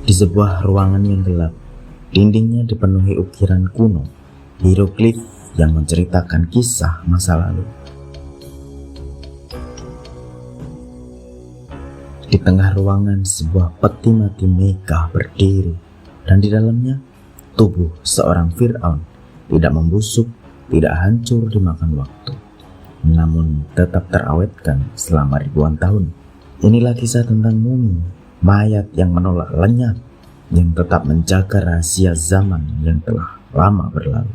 Di sebuah ruangan yang gelap, dindingnya dipenuhi ukiran kuno, hieroglif yang menceritakan kisah masa lalu. Di tengah ruangan, sebuah peti mati megah berdiri, dan di dalamnya tubuh seorang Fir'aun tidak membusuk, tidak hancur dimakan waktu, namun tetap terawetkan selama ribuan tahun. Inilah kisah tentang mumi, mayat yang menolak lenyap, yang tetap menjaga rahasia zaman yang telah lama berlalu.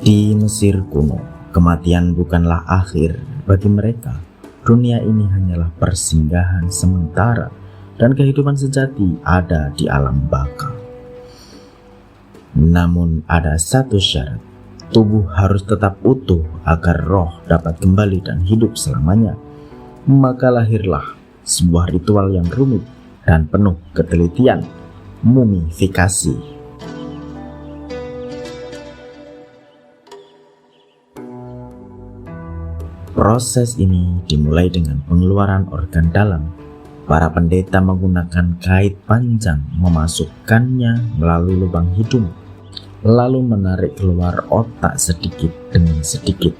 Di Mesir kuno, kematian bukanlah akhir bagi mereka. Dunia ini hanyalah persinggahan sementara, dan kehidupan sejati ada di alam baka. Namun ada satu syarat, tubuh harus tetap utuh agar roh dapat kembali dan hidup selamanya. Maka lahirlah sebuah ritual yang rumit dan penuh ketelitian, mumifikasi. Proses ini dimulai dengan pengeluaran organ dalam. Para pendeta menggunakan kait panjang memasukkannya melalui lubang hidung, lalu menarik keluar otak sedikit demi sedikit.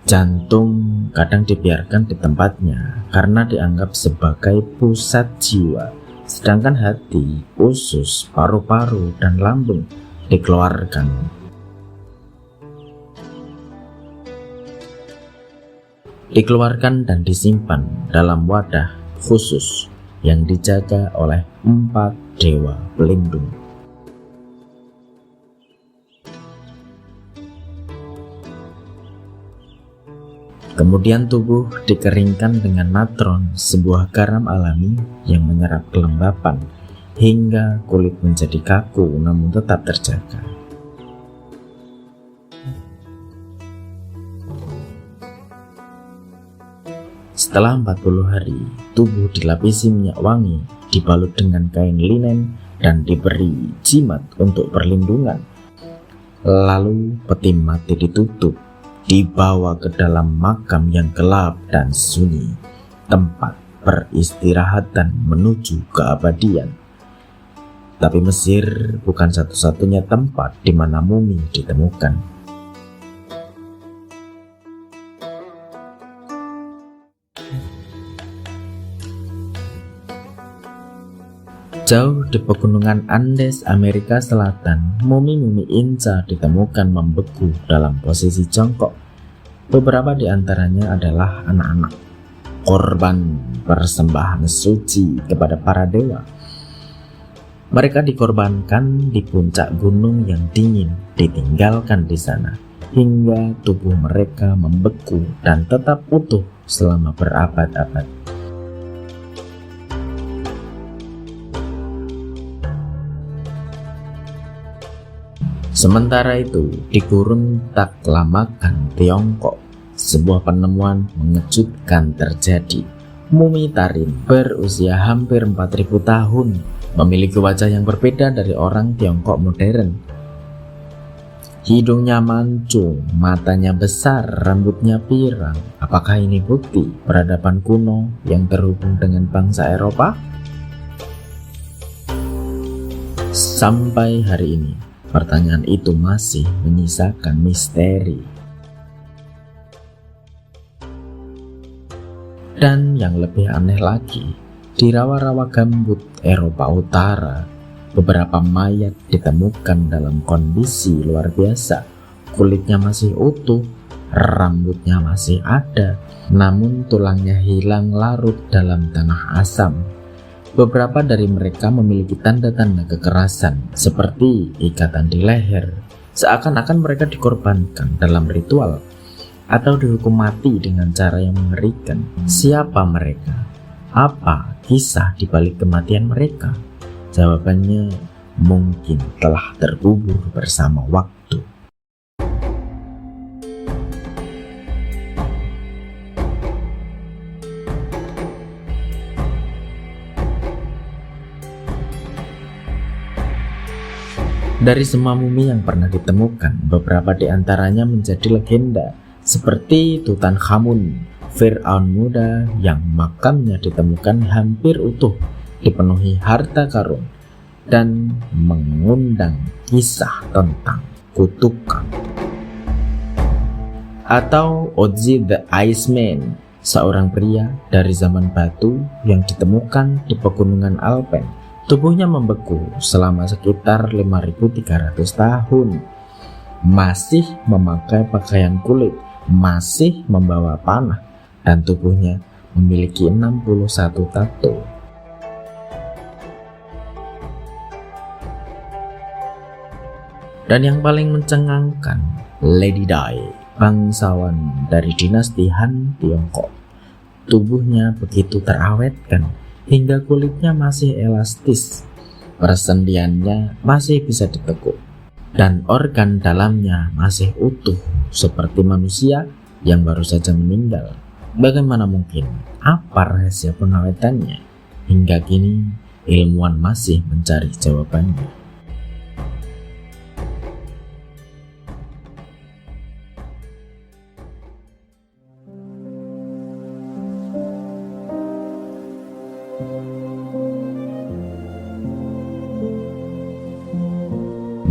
Jantung kadang dibiarkan di tempatnya karena dianggap sebagai pusat jiwa, sedangkan hati, usus, paru-paru, dan lambung dikeluarkan. Dikeluarkan dan disimpan dalam wadah khusus yang dijaga oleh 4 dewa pelindung. Kemudian tubuh dikeringkan dengan natron, sebuah garam alami yang menyerap kelembapan, hingga kulit menjadi kaku namun tetap terjaga. Setelah 40 hari, tubuh dilapisi minyak wangi, dibalut dengan kain linen, dan diberi jimat untuk perlindungan. Lalu peti mati ditutup, dibawa ke dalam makam yang gelap dan sunyi, tempat peristirahatan menuju keabadian. Tapi Mesir bukan satu-satunya tempat di mana mumi ditemukan. Jauh di pegunungan Andes Amerika Selatan, mumi-mumi Inca ditemukan membeku dalam posisi jongkok. Beberapa di antaranya adalah anak-anak, korban persembahan suci kepada para dewa. Mereka dikorbankan di puncak gunung yang dingin, ditinggalkan di sana, hingga tubuh mereka membeku dan tetap utuh selama berabad-abad. Sementara itu, di gurun Taklamakan, Tiongkok, sebuah penemuan mengejutkan terjadi. Mumi Tarim berusia hampir 4000 tahun, memiliki wajah yang berbeda dari orang Tiongkok modern. Hidungnya mancung, matanya besar, rambutnya pirang. Apakah ini bukti peradaban kuno yang terhubung dengan bangsa Eropa? Sampai hari ini, pertanyaan itu masih menyisakan misteri. Dan yang lebih aneh lagi, di rawa-rawa gambut Eropa Utara, beberapa mayat ditemukan dalam kondisi luar biasa. Kulitnya masih utuh, rambutnya masih ada, namun tulangnya hilang larut dalam tanah asam. Beberapa dari mereka memiliki tanda-tanda kekerasan seperti ikatan di leher, seakan-akan mereka dikorbankan dalam ritual atau dihukum mati dengan cara yang mengerikan. Siapa mereka? Apa kisah di balik kematian mereka? Jawabannya mungkin telah terkubur bersama waktu. Dari semua mumi yang pernah ditemukan, beberapa di antaranya menjadi legenda, seperti Tutankhamun, Fir'aun muda yang makamnya ditemukan hampir utuh, dipenuhi harta karun, dan mengundang kisah tentang kutukan. Atau Ozzy the Iceman, seorang pria dari zaman batu yang ditemukan di pegunungan Alpen. Tubuhnya membeku selama sekitar 5.300 tahun, masih memakai pakaian kulit, masih membawa panah, dan tubuhnya memiliki 61 tato. Dan yang paling mencengangkan, Lady Di, bangsawan dari dinasti Han Tiongkok. Tubuhnya begitu terawetkan hingga kulitnya masih elastis, persendiannya masih bisa ditekuk, dan organ dalamnya masih utuh seperti manusia yang baru saja meninggal. Bagaimana mungkin? Apa rahasia pengawetannya? Hingga kini ilmuwan masih mencari jawabannya.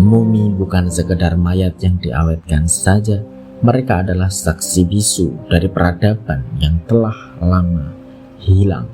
Mumi bukan sekedar mayat yang diawetkan saja, mereka adalah saksi bisu dari peradaban yang telah lama hilang.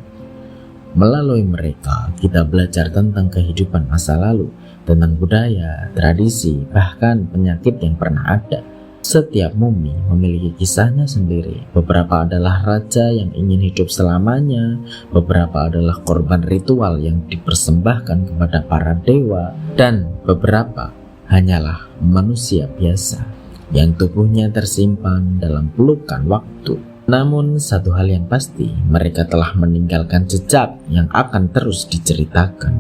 Melalui mereka, kita belajar tentang kehidupan masa lalu, tentang budaya, tradisi, bahkan penyakit yang pernah ada. Setiap mumi memiliki kisahnya sendiri. Beberapa adalah raja yang ingin hidup selamanya, beberapa adalah korban ritual yang dipersembahkan kepada para dewa, dan beberapa hanyalah manusia biasa yang tubuhnya tersimpan dalam pelukan waktu. Namun satu hal yang pasti, mereka telah meninggalkan jejak yang akan terus diceritakan.